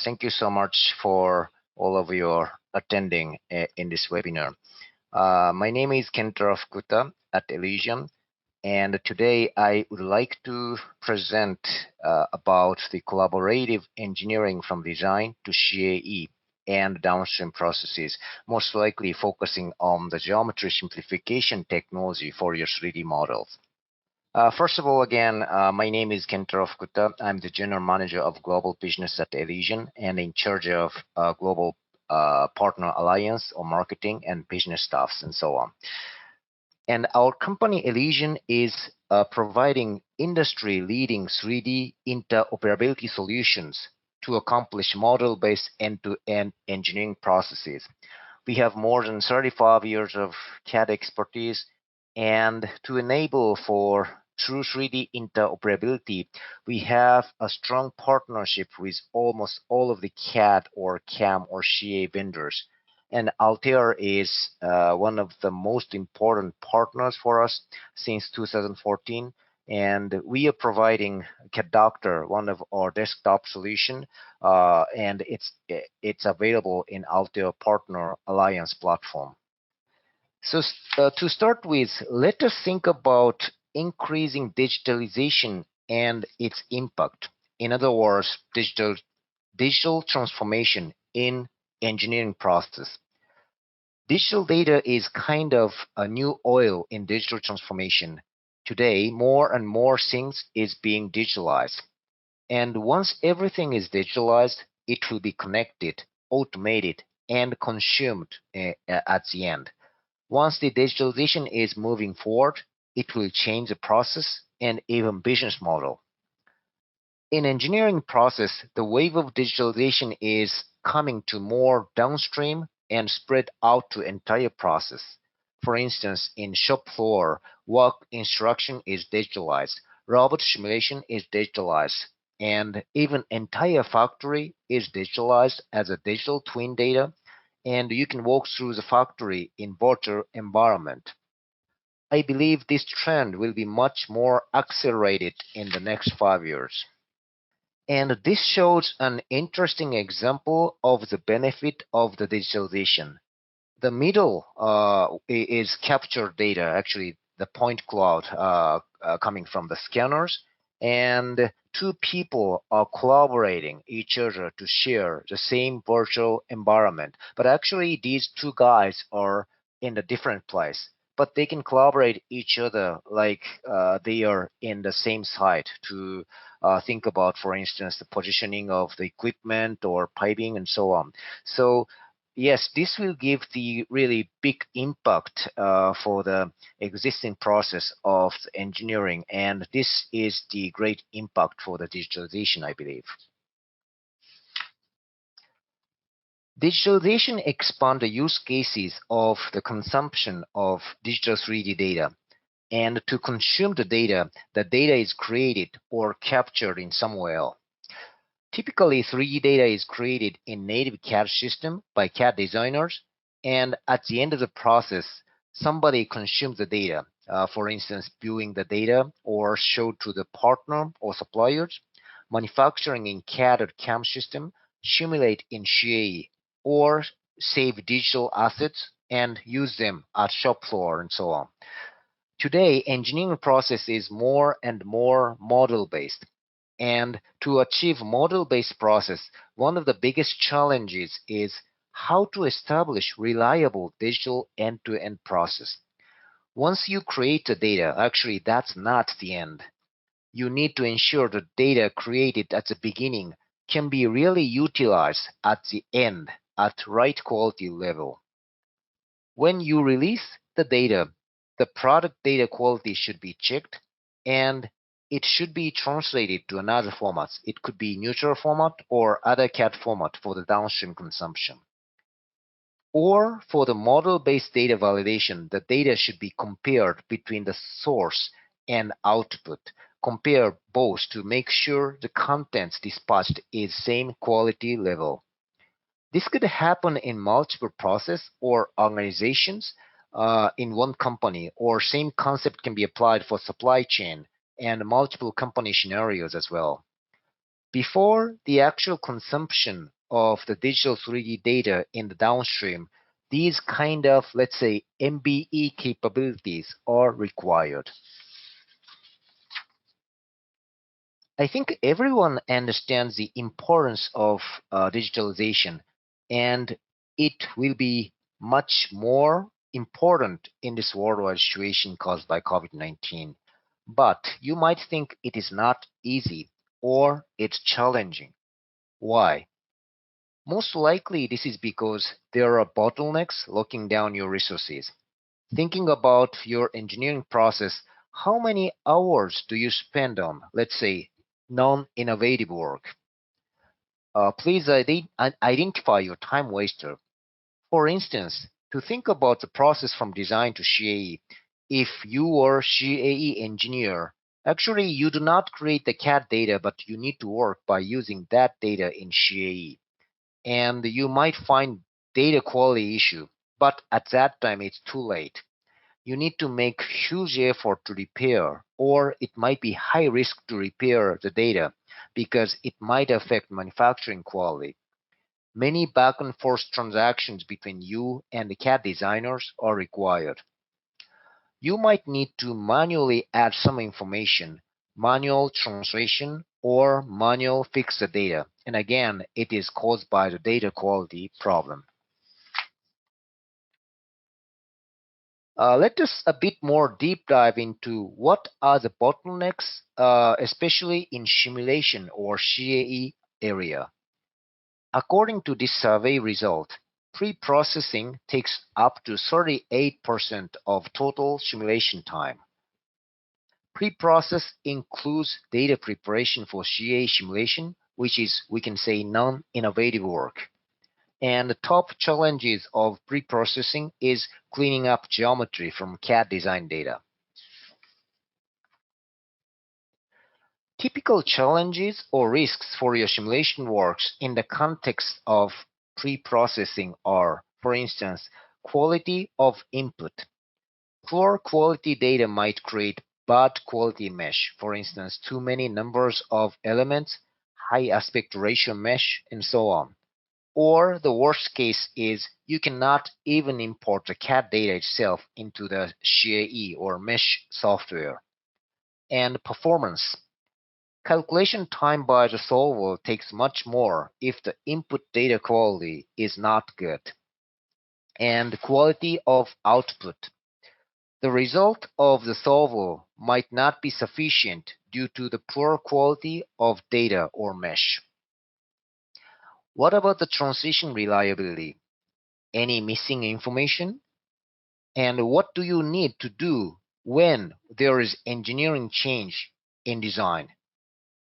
Thank you so much for all of your attending in this webinar. My name is Kentaro Fukuta at Elysium, and today I would like to present about the collaborative engineering from design to CAE and downstream processes, most likely focusing on the geometry simplification technology for your 3D models. First of all, again, my name is Kentaro Fukuta. I'm the General Manager of Global Business at Elysian and in charge of Global Partner Alliance or marketing and business staffs and so on. And our company Elysian is providing industry-leading 3D interoperability solutions to accomplish model-based end-to-end engineering processes. We have more than 35 years of CAD expertise, and to enable for true 3D interoperability, we have a strong partnership with almost all of the CAD or CAM or CA vendors. And Altair is one of the most important partners for us since 2014. And we are providing CAD Doctor, one of our desktop solution, and it's available in Altair Partner Alliance platform. So to start with, let us think about increasing digitalization and its impact. In other words, digital transformation in engineering process. Digital data is kind of a new oil in digital transformation. Today, more and more things is being digitalized. And once everything is digitalized, it will be connected, automated, and consumed at the end. Once the digitalization is moving forward, it will change the process and even business model. In engineering process, the wave of digitalization is coming to more downstream and spread out to entire process. For instance, in shop floor, work instruction is digitalized, robot simulation is digitalized, and even entire factory is digitalized as a digital twin data, and you can walk through the factory in virtual environment. I believe this trend will be much more accelerated in the next 5 years. And this shows an interesting example of the benefit of the digitalization. The middle is captured data, actually the point cloud coming from the scanners, and two people are collaborating each other to share the same virtual environment. But actually, these two guys are in a different place, but they can collaborate each other like they are in the same site to think about, for instance, the positioning of the equipment or piping and so on. So yes, this will give the really big impact for the existing process of engineering, and this is the great impact for the digitalization, I believe. Digitalization expands the use cases of the consumption of digital 3D data. And to consume the data is created or captured in somewhere. Typically, 3D data is created in native CAD system by CAD designers, and at the end of the process, somebody consumes the data, for instance, viewing the data or showed to the partner or suppliers, manufacturing in CAD or CAM system, simulate in CAE, or save digital assets and use them at shop floor and so on. Today, engineering process is more and more model-based. And to achieve model-based process, one of the biggest challenges is how to establish reliable digital end-to-end process. Once you create the data, actually that's not the end. You need to ensure the data created at the beginning can be really utilized at the end at right quality level. When you release the data, the product data quality should be checked, and it should be translated to another format. It could be neutral format or other CAD format for the downstream consumption. Or for the model-based data validation, the data should be compared between the source and output. Compare both to make sure the contents dispatched is same quality level. This could happen in multiple process or organizations in one company, or same concept can be applied for supply chain and multiple company scenarios as well. Before the actual consumption of the digital 3D data in the downstream, these kind of, let's say, MBE capabilities are required. I think everyone understands the importance of digitalization, and it will be much more important in this worldwide situation caused by COVID-19. But you might think it is not easy or it's challenging. Why? Most likely, this is because there are bottlenecks locking down your resources. Thinking about your engineering process, how many hours do you spend on, let's say, non-innovative work? Please identify your time waster. For instance, to think about the process from design to CAE, if you are CAE engineer, actually you do not create the CAD data, but you need to work by using that data in CAE. And you might find data quality issue, but at that time it's too late. You need to make huge effort to repair, or it might be high risk to repair the data because it might affect manufacturing quality. Many back and forth transactions between you and the CAD designers are required. You might need to manually add some information, manual translation, or manual fix the data. And again, it is caused by the data quality problem. Let us a bit more deep dive into what are the bottlenecks, especially in simulation or CAE area. According to this survey result, pre-processing takes up to 38% of total simulation time. Pre-process includes data preparation for CAE simulation, which is, we can say, non-innovative work. And the top challenges of pre-processing is cleaning up geometry from CAD design data. Typical challenges or risks for your simulation works in the context of pre-processing are, for instance, quality of input. Poor quality data might create bad quality mesh, for instance, too many numbers of elements, high aspect ratio mesh, and so on. Or the worst case is you cannot even import the CAD data itself into the CAE or mesh software. And performance. Calculation time by the solver takes much more if the input data quality is not good. And quality of output. The result of the solver might not be sufficient due to the poor quality of data or mesh. What about the transition reliability? Any missing information? And what do you need to do when there is engineering change in design?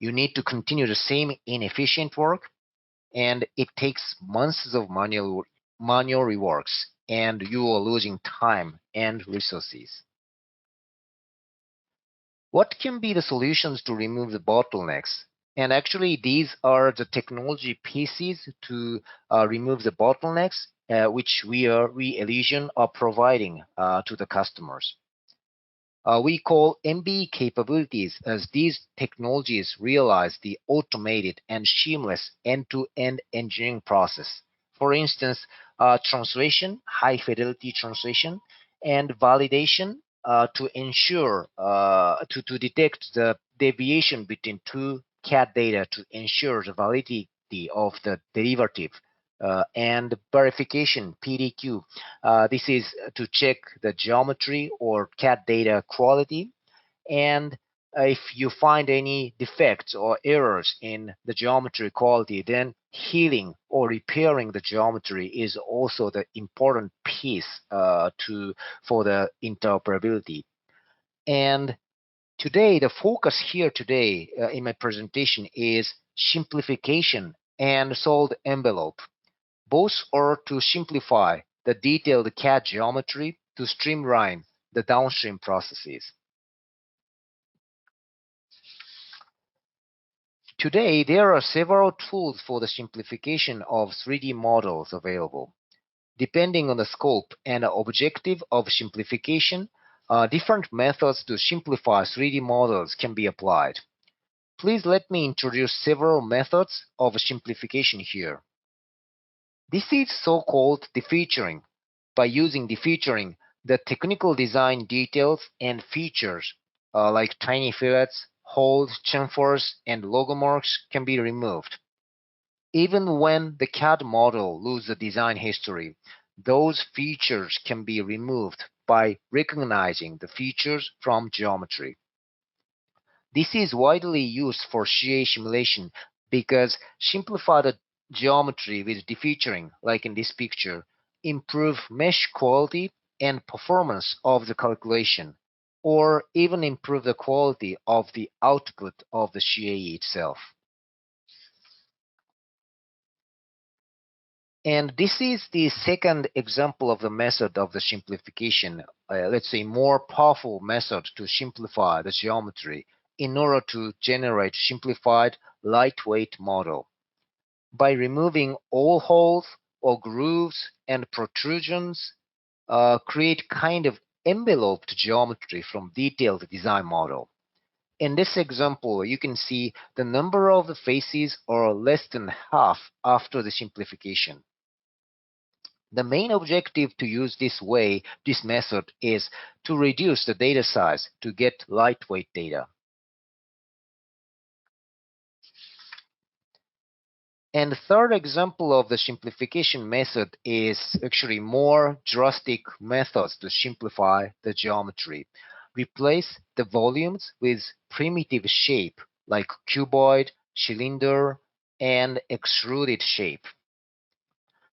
You need to continue the same inefficient work, and it takes months of manual reworks, and you are losing time and resources. What can be the solutions to remove the bottlenecks? And actually, these are the technology pieces to remove the bottlenecks, which we Elysian are providing to the customers. We call MBE capabilities as these technologies realize the automated and seamless end-to-end engineering process. For instance, translation, high fidelity translation, and validation to ensure to detect the deviation between two CAD data to ensure the validity of the derivative, and verification PDQ. This is to check the geometry or CAD data quality, and if you find any defects or errors in the geometry quality, then healing or repairing the geometry is also the important piece for the interoperability. And today, the focus here today in my presentation is simplification and solid envelope. Both are to simplify the detailed CAD geometry to streamline the downstream processes. Today, there are several tools for the simplification of 3D models available. Depending on the scope and the objective of simplification, different methods to simplify 3D models can be applied. Please let me introduce several methods of simplification here. This is so-called defeaturing. By using defeaturing, the technical design details and features like tiny fillets, holes, chamfers, and logo marks can be removed. Even when the CAD model loses the design history, those features can be removed by recognizing the features from geometry. This is widely used for CAE simulation because simplified geometry with defeaturing, like in this picture, improve mesh quality and performance of the calculation, or even improve the quality of the output of the CAE itself. And this is the second example of the method of the simplification, let's say more powerful method to simplify the geometry in order to generate simplified lightweight model. By removing all holes or grooves and protrusions, create kind of enveloped geometry from detailed design model. In this example, you can see the number of the faces are less than half after the simplification. The main objective to use this method is to reduce the data size to get lightweight data. And the third example of the simplification method is actually more drastic methods to simplify the geometry. Replace the volumes with primitive shape like cuboid, cylinder, and extruded shape.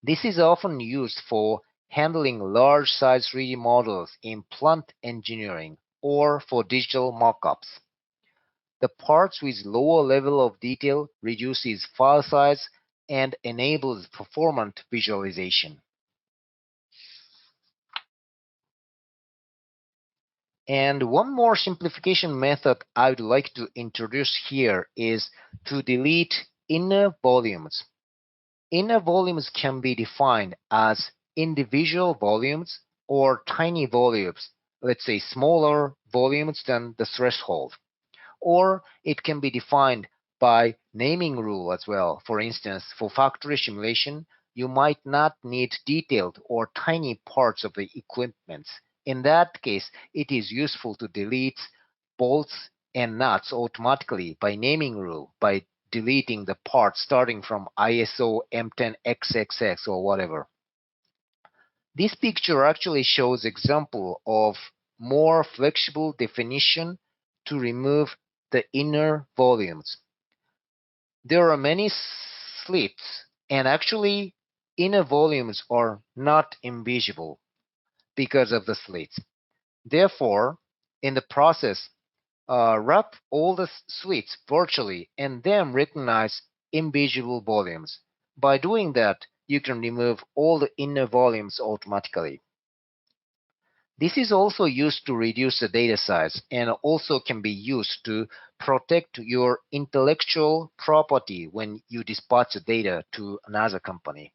This is often used for handling large-size 3D models in plant engineering or for digital mockups. The parts with lower level of detail reduces file size and enables performant visualization. And one more simplification method I would like to introduce here is to delete inner volumes. Inner volumes can be defined as individual volumes or tiny volumes, let's say smaller volumes than the threshold. Or it can be defined by naming rule as well. For instance, for factory simulation, you might not need detailed or tiny parts of the equipment. In that case, it is useful to delete bolts and nuts automatically by naming rule, by deleting the parts starting from ISO M10XXX or whatever. This picture actually shows example of more flexible definition to remove the inner volumes. There are many slits, and actually inner volumes are not invisible because of the slits. Therefore, in the process, wrap all the slits virtually and then recognize invisible volumes. By doing that, you can remove all the inner volumes automatically. This is also used to reduce the data size and also can be used to protect your intellectual property when you dispatch the data to another company.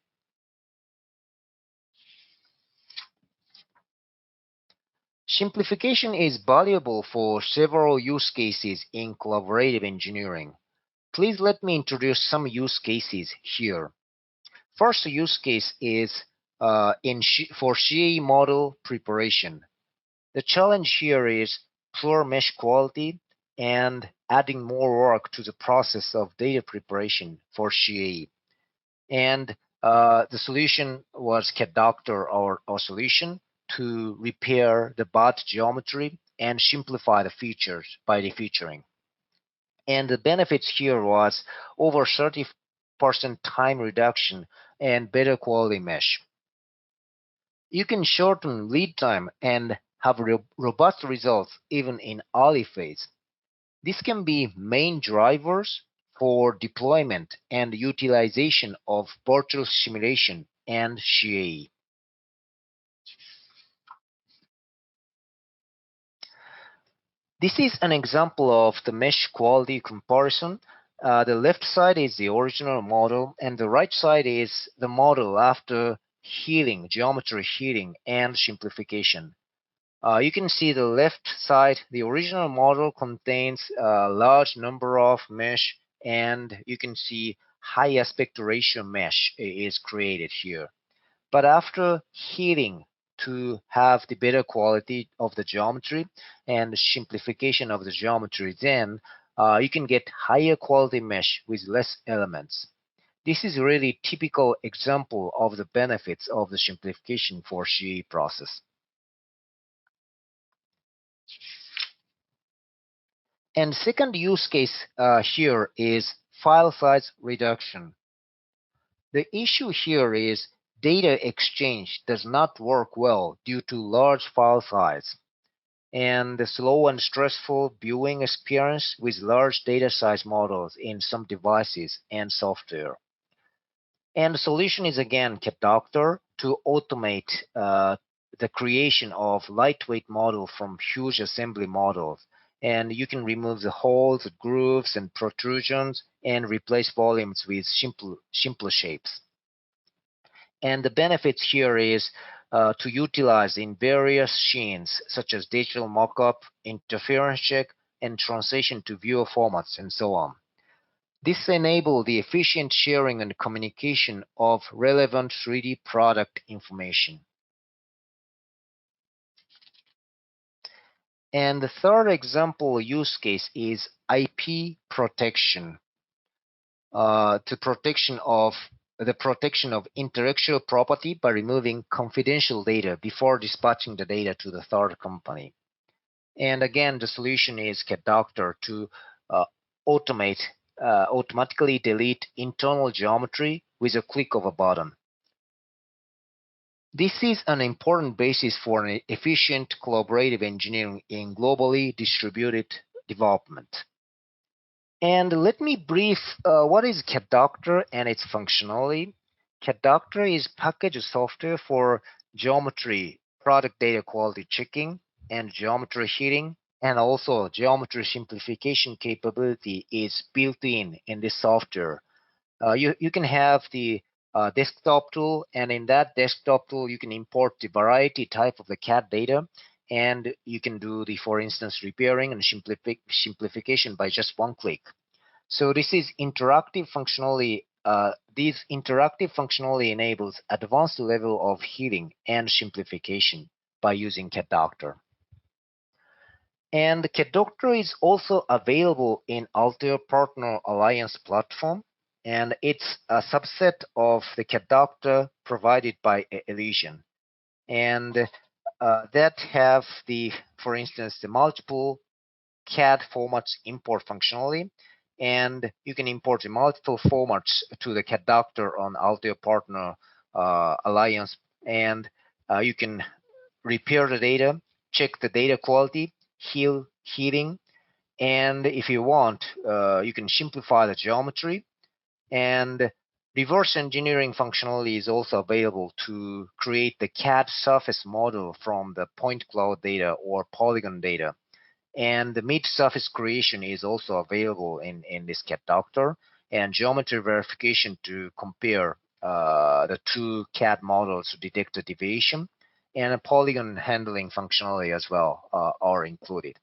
Simplification is valuable for several use cases in collaborative engineering. Please let me introduce some use cases here. First use case is for CAE model preparation. The challenge here is poor mesh quality and adding more work to the process of data preparation for CAE. And the solution was CADoctor, our solution, to repair the bad geometry and simplify the features by defeaturing. And the benefits here was over 30% time reduction and better quality mesh. You can shorten lead time and have robust results even in early phase. This can be main drivers for deployment and utilization of virtual simulation and CAE. This is an example of the mesh quality comparison. The left side is the original model, and the right side is the model after healing, geometry healing, and simplification. You can see the left side, the original model contains a large number of mesh, and you can see high aspect ratio mesh is created here. But after heating to have the better quality of the geometry and simplification of the geometry, then you can get higher quality mesh with less elements. This is really typical example of the benefits of the simplification for CAE process. And second use case here is file size reduction. The issue here is data exchange does not work well due to large file size and the slow and stressful viewing experience with large data size models in some devices and software. And the solution is again CAE to automate the creation of lightweight model from huge assembly models. And you can remove the holes, grooves, and protrusions and replace volumes with simpler shapes. And the benefits here is to utilize in various scenes, such as digital mockup, interference check, and translation to viewer formats, and so on. This enables the efficient sharing and communication of relevant 3D product information. And the third example use case is IP protection. The protection of intellectual property by removing confidential data before dispatching the data to the third company. And again, the solution is CAE to automate, automatically delete internal geometry with a click of a button. This is an important basis for an efficient collaborative engineering in globally distributed development. And let me brief what is CAE and its functionality. CAE is packaged software for geometry, product data quality checking, and geometry heating, and also geometry simplification capability is built in this software. You can have the desktop tool, and in that desktop tool, you can import the variety type of the CAD data, and you can do the, for instance, repairing and simplification by just one click. So this is interactive functionality. This interactive functionality enables advanced level of healing and simplification by using CAE. And CAE is also available in Altair Partner Alliance platform, and it's a subset of the CAE provided by Elysian. And that have the, for instance, the multiple CAD formats import functionality, and you can import the multiple formats to the CAE on Altair Partner Alliance, and you can repair the data, check the data quality, heating, and if you want, you can simplify the geometry, and reverse engineering functionality is also available to create the CAD surface model from the point cloud data or polygon data. And the mid-surface creation is also available in this CAE, and geometry verification to compare the two CAD models to detect the deviation, and a polygon handling functionality as well are included.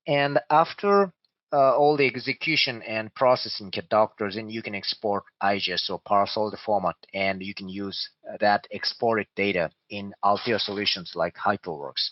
And after all the execution and processing CAE, then you can export IGES or parcel format, and you can use that exported data in Altair solutions like HyperWorks.